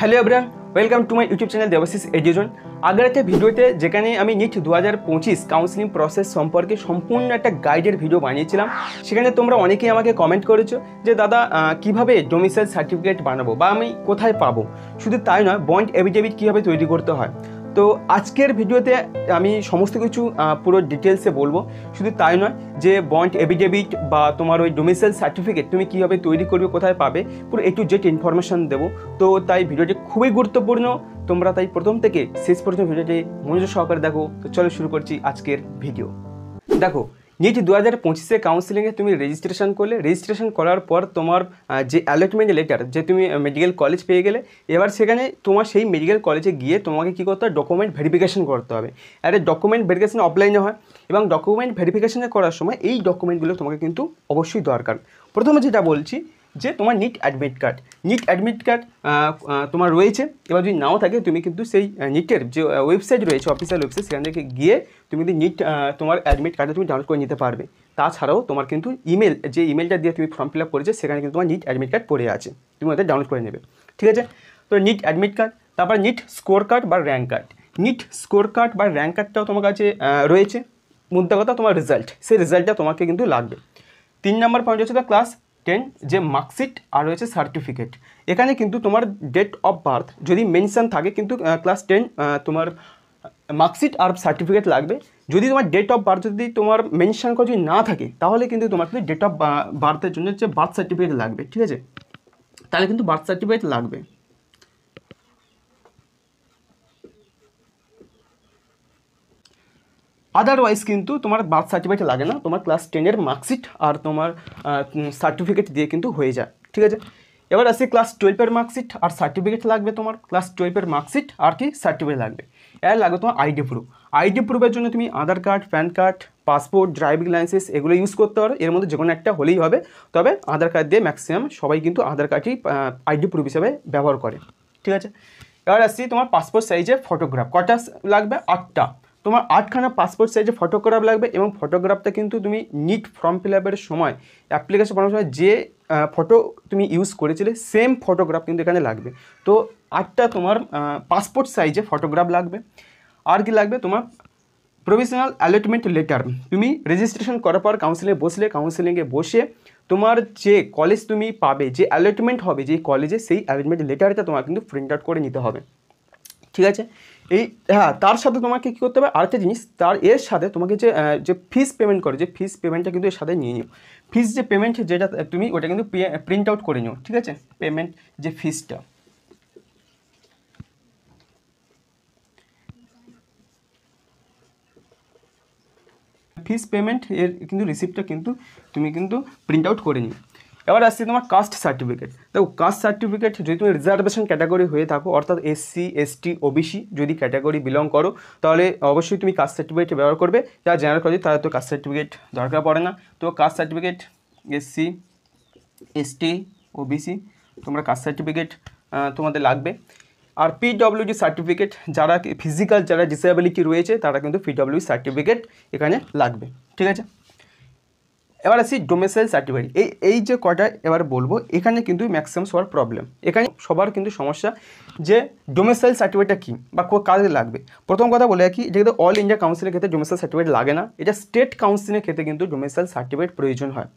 Hello everyone, welcome to my YouTube channel Debashis education. আগের একটা ভিডিওতে যেখানে আমি নিট 2025 কাউন্সিলিং প্রসেস সম্পর্কে সম্পূর্ণ একটা গাইডের ভিডিও বানিয়েছিলাম, সেখানে তোমরা অনেকেই আমাকে কমেন্ট করেছো যে দাদা কিভাবে ডোমিসাইল সার্টিফিকেট বানাবো বা আমি কোথায় পাবো। শুধু তাই নয়, বন্ড এফিডেভিট কীভাবে তৈরি করতে হয়। তো আজকের ভিডিওতে আমি সমস্ত কিছু পুরো ডিটেলসে বলবো। শুধু তাই নয়, যে বন্ড এফিডেভিট বা তোমার ওই ডোমিসাইল সার্টিফিকেট তুমি কীভাবে তৈরি করবে, কোথায় পাবে, পুরো A to Z ইনফরমেশান দেবো। তো তাই ভিডিওটি খুবই গুরুত্বপূর্ণ, তোমরা তাই প্রথম থেকে শেষ পর্যন্ত ভিডিওটি মনোযোগ সহকারে দেখো। তো চলো শুরু করছি আজকের ভিডিও। দেখো, নিট 2025 কাউন্সিলিংয়ে তুমি রেজিস্ট্রেশন করলে, রেজিস্ট্রেশন করার পর তোমার যে অ্যালটমেন্ট লেটার, যে তুমি মেডিকেল কলেজ পেয়ে গেলে, এবার সেখানে তোমার সেই মেডিকেল কলেজে গিয়ে তোমাকে কী করতে হবে, ডকুমেন্ট ভেরিফিকেশন করতে হবে। আর এই ডকুমেন্ট ভেরিফিকেশন অফলাইনে হয়, এবং ডকুমেন্ট ভেরিফিকেশনে করার সময় এই ডকুমেন্টগুলো তোমাকে কিন্তু অবশ্যই দরকার। প্রথমে যেটা বলছি যে তোমার নিট অ্যাডমিট কার্ড তোমার রয়েছে। এবার যদি নাও থাকে, তুমি কিন্তু সেই নিটের যে ওয়েবসাইট রয়েছে, অফিসিয়াল ওয়েবসাইট, সেখান থেকে গিয়ে তুমি কিন্তু নিট তোমার অ্যাডমিট কার্ডটা তুমি ডাউনলোড করে নিতে পারবে। তাছাড়াও তোমার কিন্তু যে ইমেলটা দিয়ে তুমি ফর্ম ফিল আপ করেছে, সেখানে কিন্তু তোমার নিট অ্যাডমিট কার্ড পড়ে আছে, তুমি ওদের ডাউনলোড করে নেবে। ঠিক আছে? তো নিট অ্যাডমিট কার্ড, তারপর নিট স্কোর কার্ড বা rank card. NEET score card বা র্যাঙ্ক কার্ডটাও তোমার কাছে রয়েছে। মুদ্রা কথা তোমার রেজাল্ট, সেই রেজাল্টটা তোমাকে কিন্তু লাগবে। 3 নম্বর পয়েন্ট হচ্ছে দ্য ক্লাস 10 যে মার্কশিট, আর রয়েছে সার্টিফিকেট। এখানে কিন্তু তোমার ডেট অফ বার্থ যদি মেনশন থাকে, কিন্তু ক্লাস 10 তোমার মার্কশিট আর সার্টিফিকেট লাগবে। যদি তোমার ডেট অফ বার্থ যদি তোমার মেনশন করা যদি না থাকে, তাহলে কিন্তু তোমার কিন্তু ডেট অফ বার্থের জন্য যে বার্থ সার্টিফিকেট লাগবে। ঠিক আছে? তাহলে কিন্তু বার্থ সার্টিফিকেট লাগবে। আদারওয়াইজ কিন্তু তোমার বার্থ সার্টিফিকেট লাগে না, তোমার ক্লাস 10-এর মার্কশিট আর তোমার সার্টিফিকেট দিয়ে কিন্তু হয়ে যায়। ঠিক আছে? এবার আসি ক্লাস 12-এর মার্কশিট আর সার্টিফিকেট লাগবে। তোমার ক্লাস 12-এর মার্কশিট আর কি সার্টিফিকেট লাগবে। এর লাগবে তোমার আইডি প্রুফ। আইডি প্রুফের জন্য তুমি Aadhaar card, PAN card, passport, driving licence এগুলো ইউজ করতে পারো। এর মধ্যে যে কোনো একটা হলেই হবে। তবে আধার কার্ড দিয়ে ম্যাক্সিমাম সবাই কিন্তু আধার কার্ডই আইডি প্রুফ হিসাবে ব্যবহার করে। ঠিক আছে? এবার আসছি তোমার পাসপোর্ট সাইজের ফটোগ্রাফ। কটা লাগবে? 8টা। তোমার 8খানা পাসপোর্ট সাইজে ফটোগ্রাফ লাগবে, এবং ফটোগ্রাফটা কিন্তু তুমি নিট ফর্ম ফিল আপের সময়, অ্যাপ্লিকেশন বানানোর সময় যে ফটো তুমি ইউজ করেছিলে, সেম ফটোগ্রাফ কিন্তু এখানে লাগবে। তো 8টা তোমার পাসপোর্ট সাইজে ফটোগ্রাফ লাগবে। আর কি লাগবে? তোমার প্রভিশনাল অ্যালটমেন্ট লেটার। তুমি রেজিস্ট্রেশন করার পর কাউন্সিলিংয়ে বসে তোমার যে কলেজ তুমি পাবে, যে অ্যালটমেন্ট হবে যে কলেজে, সেই অ্যালটমেন্ট লেটারটা তোমার কিন্তু প্রিন্ট আউট করে নিতে হবে। ঠিক আছে? তার সাথে তোমাকে কী করতে হবে, আরেকটা জিনিস, এর সাথে তোমাকে যে ফিস পেমেন্ট করে, যে ফিস পেমেন্টটা কিন্তু এর সাথে নিয়ে নিও। ফিস যে পেমেন্ট যেটা তুমি ওটা কিন্তু প্রিন্ট আউট করে নিও। ঠিক আছে? পেমেন্ট যে ফিসটা, ফিস পেমেন্ট এর কিন্তু রিসিপ্টটা কিন্তু তুমি কিন্তু প্রিন্ট আউট করে নিও। এবার আসছি তোমার কাস্ট সার্টিফিকেট। দেখো, কাস্ট সার্টিফিকেট যদি তুমি রিজার্ভেশন ক্যাটাগরি হয়ে থাকো, অর্থাৎ SC ST OBC যদি ক্যাটাগরি বিলং করো, তাহলে অবশ্যই তুমি কাস্ট সার্টিফিকেট ব্যবহার করবে। যারা জেনারেল কলেজ, তারা তো কাস্ট সার্টিফিকেট দরকার পড়ে না। তো caste certificate SC ST OBC তোমরা কাস্ট সার্টিফিকেট তোমাদের লাগবে। আর PWD সার্টিফিকেট, যারা ফিজিক্যাল যারা ডিসেবিলিটি রয়েছে, তারা কিন্তু PWD সার্টিফিকেট এখানে লাগবে। ঠিক আছে? এবার আসি ডোমিসাইল সার্টিফিকেট। এই যে কটা এবার বলবো, এখানে কিন্তু ম্যাক্সিমাম সবার প্রবলেম, এখানে সবার কিন্তু সমস্যা যে ডোমিসাইল সার্টিফিকেটটা কী বা কাজে লাগবে। প্রথম কথা বলে রাখি, এটা কিন্তু অল ইন্ডিয়া কাউন্সিলের ক্ষেত্রে ডোমিসাইল সার্টিফিকেট লাগে না, এটা স্টেট কাউন্সিলের ক্ষেত্রে কিন্তু ডোমিসাইল সার্টিফিকেট প্রয়োজন হয়।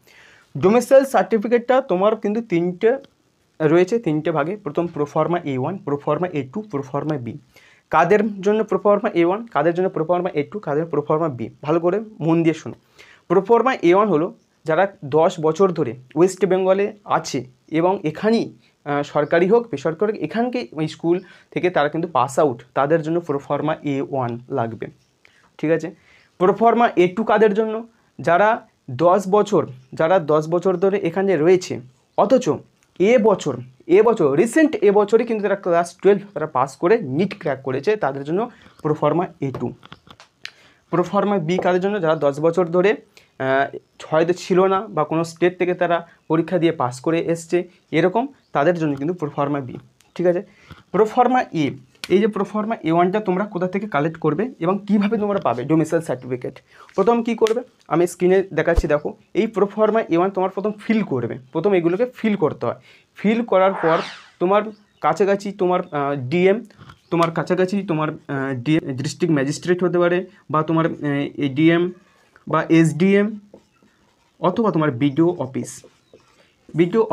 ডোমিসাইল সার্টিফিকেটটা তোমার কিন্তু তিনটে রয়েছে, তিনটে ভাগে। প্রথম proforma A1, proforma A2, proforma B। কাদের জন্য প্রোফর্মা A1, কাদের জন্য প্রোফর্মা A2, কাদের প্রোফর্মা B, ভালো করে মন দিয়ে শোনো। প্রোফর্মা A1 হলো যারা 10 বছর ধরে ওয়েস্ট বেঙ্গলে আছে এবং এখানেই সরকারি হোক বেসরকারি হোক, এখানকে স্কুল থেকে তারা কিন্তু পাস আউট, তাদের জন্য প্রোফর্মা A1 লাগবে। ঠিক আছে? প্রোফর্মা A2 কাদের জন্য? যারা 10 বছর ধরে এখানে রয়েছে, অথচ রিসেন্ট এবছরই কিন্তু তারা ক্লাস 12 তারা পাস করে নিট ক্র্যাক করেছে, তাদের জন্য প্রোফর্মা A2। প্রোফর্মা B কাদের জন্য? যারা 10 বছর ধরে হয়তো ছিল না, বা কোনো স্টেট থেকে তারা পরীক্ষা দিয়ে পাস করে এসছে, এরকম তাদের জন্য কিন্তু প্রোফর্মা B। ঠিক আছে? প্রোফর্মা A, এই যে প্রোফর্মা A1টা তোমরা কোথা থেকে কালেক্ট করবে এবং কিভাবে তোমরা পাবে ডোমিসাইল সার্টিফিকেট? প্রথম কি করবে আমি স্ক্রিনে দেখাচ্ছি। দেখো, এই প্রোফর্মা A1 তোমার প্রথম ফিল করবে। প্রথম এগুলোকে ফিল করতে হয়। ফিল করার পর তোমার কাছাকাছি তোমার ডিএম, তোমার কাছাকাছি তোমার ডিএম ডিস্ট্রিক্ট ম্যাজিস্ট্রেট হতে পারে, বা তোমার এডিএম বা এসডিএম, অথবা তোমার বিডিও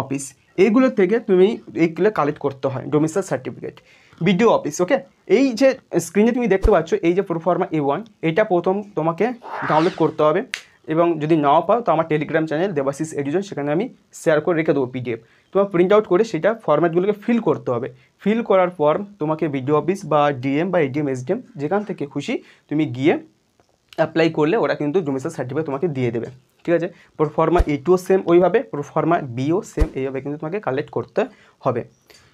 অফিস এইগুলো থেকে তুমি এইগুলো কালেক্ট করতে হয় ডোমিসাইল সার্টিফিকেট, বিডিও অফিস। ওকে, এই যে স্ক্রিনে তুমি দেখতে পাচ্ছ এই যে প্রোফর্মা A1, এটা প্রথম তোমাকে ডাউনলোড করতে হবে, এবং যদি নাও পাও তো আমার টেলিগ্রাম চ্যানেল দেবাশিস এডুকেশন, সেখানে আমি শেয়ার করে রেখে দেবো PDF। তোমার প্রিন্ট আউট করে সেটা ফরম্যাটগুলোকে ফিল করতে হবে। ফিল করার পর তোমাকে বিডিও অফিস বা ডিএম বা এডিএম এসডিএম যেখান থেকে খুশি তুমি গিয়ে অ্যাপ্লাই করলে ওরা কিন্তু ডোমিসাইল সার্টিফিকেট তোমাকে দিয়ে দেবে। ঠিক আছে, প্রোফর্মা A2ও সেম ওইভাবে, প্রোফর্মা Bও সেম এইভাবে কিন্তু তোমাকে কালেক্ট করতে হবে।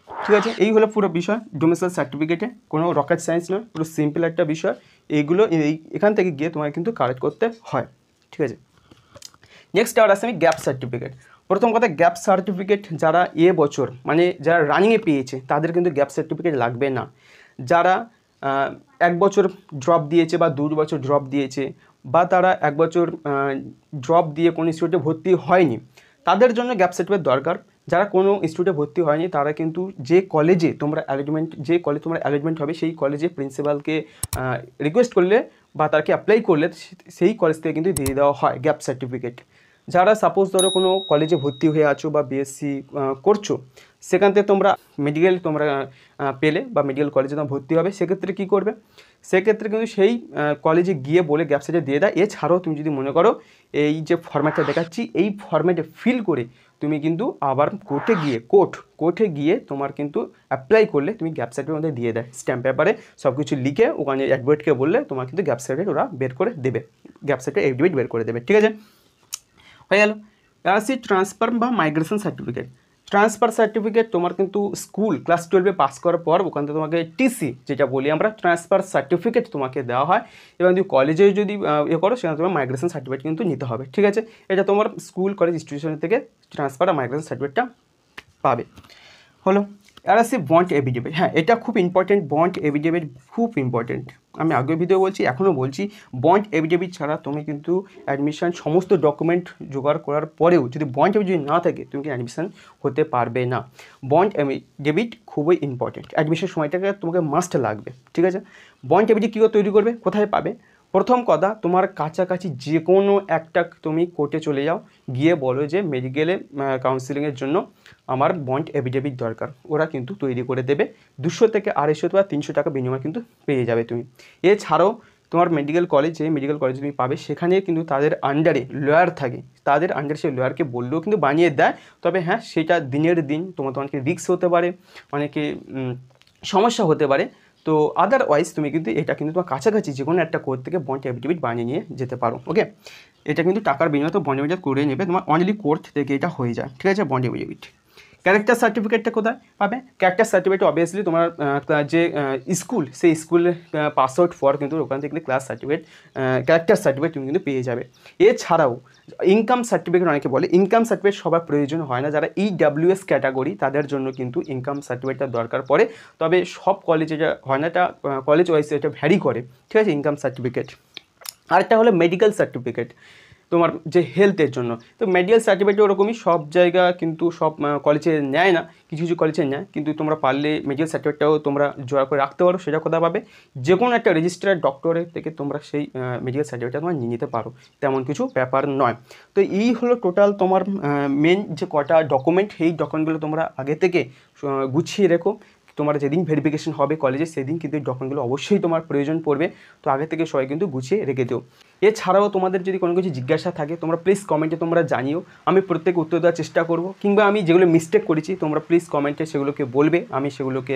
ঠিক আছে, এই হলো পুরো বিষয় ডোমিসাইল সার্টিফিকেটে, কোনো রকেট সায়েন্স নয়, পুরো সিম্পল একটা বিষয়। এইগুলো এখান থেকে গিয়ে তোমাকে কিন্তু কালেক্ট করতে হয়। ঠিক আছে, নেক্সট আবার আসে আমি গ্যাপ সার্টিফিকেট। প্রথম কথা, গ্যাপ সার্টিফিকেট যারা বছর মানে যারা রানিংয়ে পেয়েছে তাদের কিন্তু গ্যাপ সার্টিফিকেট লাগবে না। যারা 1 বছর ড্রপ দিয়েছে বা 2 বছর ড্রপ দিয়েছে, বা তারা 1 বছর ড্রপ দিয়ে কোনো ইনস্টিটিউটে ভর্তি হয়নি, তাদের জন্য গ্যাপ সার্টিফিকেট দরকার। যারা কোনো ইনস্টিটিউটে ভর্তি হয়নি তারা কিন্তু যে কলেজে তোমার অ্যালটমেন্ট হবে সেই কলেজে প্রিন্সিপালকে রিকোয়েস্ট করলে বা তাকে অ্যাপ্লাই করলে সেই কলেজ থেকে কিন্তু দিয়ে দেওয়া হয় গ্যাপ সার্টিফিকেট। যারা সাপোজ ধরো কোনো কলেজে ভর্তি হয়ে আছো বা বিএসসি করছো, সেখান থেকে তোমরা মেডিকেল পেলে বা মেডিকেল কলেজে তোমরা ভর্তি হবে, সেক্ষেত্রে কী করবে, সেক্ষেত্রে কিন্তু সেই কলেজে গিয়ে বলে গ্যাপ সার্টিফিকেট দিয়ে দেয়। এছাড়াও তুমি যদি মনে করো এই যে ফরম্যাটটা দেখাচ্ছি এই ফরম্যাটে ফিল করে তুমি কিন্তু আবার কোর্টে গিয়ে তোমার কিন্তু অ্যাপ্লাই করলে তুমি গ্যাপ সার্টিফিকেট মধ্যে দিয়ে দেয়, স্ট্যাম্প পেপারে সব কিছু লিখে ওখানে অ্যাডভোকেটকে বললে তোমার কিন্তু গ্যাপ সার্টিফিকেট ওরা বের করে দেবে, গ্যাপ সার্টিফিকেট এফিডেভিট বের করে দেবে। ঠিক আছে, হয়ে গেল। আসি ট্রান্সফার বা মাইগ্রেশন সার্টিফিকেট। ট্রান্সফার সার্টিফিকেট তোমার কিন্তু স্কুল ক্লাস 12 পাস করার পর ওখান থেকে তোমাকে টিসি যেটা বলি আমরা ট্রান্সফার সার্টিফিকেট তোমাকে দেওয়া হয়, এবং যদি কলেজে যদি করো সেখানে তোমার মাইগ্রেশন সার্টিফিকেট কিন্তু নিতে হবে। ঠিক আছে, এটা তোমার স্কুল কলেজ ইনস্টিটিউশন থেকে ট্রান্সফার আর মাইগ্রেশন সার্টিফিকেটটা পাবে। হলো, আর আসি বন্ড এফিডেভিট। হ্যাঁ, এটা খুব ইম্পর্টেন্ট, বন্ড এফিডেভিট খুব ইম্পর্টেন্ট। আমি আগের ভিডিও বলছি, এখনও বলছি, বন্ড এফিডেভিট ছাড়া তুমি কিন্তু অ্যাডমিশন সমস্ত ডকুমেন্ট জোগাড় করার পরেও যদি বন্ড এফিডেভিট না থাকে তুমি কিন্তু অ্যাডমিশন হতে পারবে না। বন্ড এফিডেভিট খুবই ইম্পর্টেন্ট, অ্যাডমিশন সময়টাকে তোমাকে মাস্ট লাগবে। ঠিক আছে, বন্ড এফিডেভিট কী করে তৈরি করবে, কোথায় পাবে? প্রথম কথা, তোমার কাছাকাছি যে কোনো একটা তুমি কোর্টে চলে যাও, গিয়ে বলো যে মেডিকেলে কাউন্সিলিংয়ের জন্য আমার বন্ড এফিডেভিট দরকার, ওরা কিন্তু তৈরি করে দেবে। 200 থেকে 250 বা 300 টাকা বিনিময় কিন্তু পেয়ে যাবে তুমি। এছাড়াও তোমার মেডিকেল কলেজ তুমি পাবে, সেখানে কিন্তু তাদের আন্ডারে লয়ার থাকে, তাদের আন্ডারে সেই লয়ারকে বললেও কিন্তু বানিয়ে দেয়। তবে হ্যাঁ, সেটা দিনের দিন তোমাকে রিস্ক হতে পারে, অনেকে সমস্যা হতে পারে। তো আদারওয়াইজ তুমি কিন্তু এটা কিন্তু তোমার কাছাকাছি যে কোনো একটা কোর্ট থেকে বন্ড এফিডেভিট বানিয়ে নিয়ে যেতে পারো। ওকে, এটা কিন্তু টাকার বিনিময়ে তো বন্ড এফিডেভিট করে নেবে, তোমার অনলি কোর্ট থেকে এটা হয়ে যায়। ঠিক আছে, বন্ড এফিডেভিট। ক্যারেক্টার সার্টিফিকেটটা কোথায় পাবে? ক্যারেক্টার সার্টিফিকেট অবভিয়াসলি তোমার যে স্কুল, সেই স্কুলের পাস আউট পর কিন্তু ওখান থেকে ক্লাস সার্টিফিকেট, ক্যারেক্টার সার্টিফিকেট তুমি কিন্তু পেয়ে যাবে। এছাড়াও ইনকাম সার্টিফিকেট অনেকে বলে, ইনকাম সার্টিফিকেট সবার প্রয়োজন হয় না। যারা EWS ক্যাটাগরি তাদের জন্য কিন্তু ইনকাম সার্টিফিকেটটা দরকার পড়ে, তবে সব কলেজে যা হয় না, এটা কলেজ ওয়াইজ এটা ভ্যারি করে। ঠিক আছে, ইনকাম সার্টিফিকেট। আরেকটা হলো মেডিকেল সার্টিফিকেট, তোমার যে হেলথের জন্য। তো মেডিকেল সার্টিফিকেট ওরকমই, সব জায়গা কিন্তু সব কলেজে নেয় না, কিছু কিছু কলেজে নেয়, কিন্তু তোমরা পারলে মেডিকেল সার্টিফিকেটটাও তোমরা জোড়া করে রাখতে পারো। সেটা কোথায় পাবে? যে কোনো একটা রেজিস্টার্ড ডক্টরের থেকে তোমরা সেই মেডিকেল সার্টিফিকেটটা তোমরা নিয়ে নিতে পারো, তেমন কিছু ব্যাপার নয়। তো এই হলো টোটাল তোমার মেন যে কটা ডকুমেন্ট, এই ডকুমেন্টগুলো তোমরা আগে থেকে গুছিয়ে রেখো। তোমার যেদিন ভেরিফিকেশন হবে কলেজে সেদিন কিন্তু এই ডকুমেন্টগুলো অবশ্যই তোমার প্রয়োজন পড়বে, তো আগে থেকে সবাই কিন্তু গুছিয়ে রেখে দিও। এছাড়াও তোমাদের যদি কোনো কিছু জিজ্ঞাসা থাকে তোমরা প্লিজ কমেন্টে তোমরা জানিও, আমি প্রত্যেক উত্তর দেওয়ার চেষ্টা করব, কিংবা আমি যেগুলো মিস্টেক করেছি তোমরা প্লিজ কমেন্টে সেগুলোকে বলবে, আমি সেগুলোকে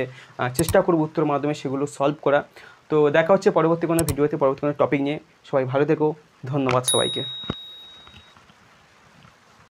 চেষ্টা করব উত্তরের মাধ্যমে সেগুলো সলভ করা। তো দেখা হচ্ছে পরবর্তী কোনো ভিডিওতে, পরবর্তী কোনো টপিক নিয়ে। সবাই ভালো থেকো, ধন্যবাদ সবাইকে।